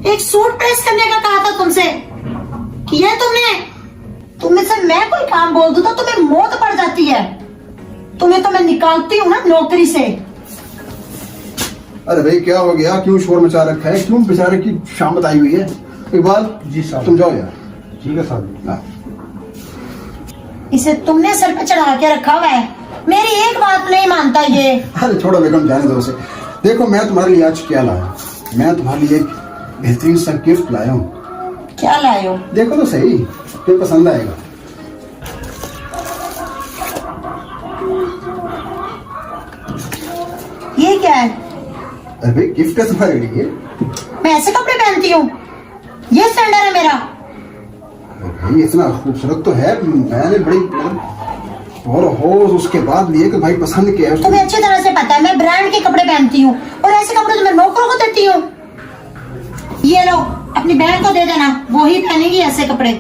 एक suit press करने का कहा था तुमसे, किया तुमने? तुम में से मैं कोई काम बोल दूं तो तुम्हें मौत पड़ जाती है। तुम्हें तो मैं निकालती हूँ ना नौकरी से। अरे भाई क्या हो गया, क्यों शोर मचा रखा है, क्यों बेचारे की शाम बताई हुई है। इकबाल जी साहब। तुम जाओ यार। ठीक है साहब। हाँ। इसे तुमने सर पे चढ़ा के रखा हुआ है, मेरी एक बात नहीं मानता ये। अरे छोड़ो बेगम, जाने दो उसे। देखो मैं तुम्हारे लिए आज क्या लाया, मैं तुम्हारे लिए एक बेहतरीन सा गिफ्ट लाया हूँ। क्या लाए हो? देखो तो सही, तुम्हें पसंद आएगा। ये क्या है? अरे भाई गिफ्ट है तुम्हारे लिए। मैं ऐसे कपड़े पहनती हूँ, ये स्टैंडर्ड है मेरा। अरे भाई इतना खूबसूरत तो है, मैंने बड़ी और हो उसके बाद लिए कि भाई पसंद किया है उसको। तुम्हें अच्छी तरह से पता है मैं ब्रांड के कपड़े पहनती हूँ, और ऐसे कपड़े तो मैं नौकरों को देती हूँ। ये लो अपनी बहन को दे देना, वो ही पहनेगी ऐसे कपड़े।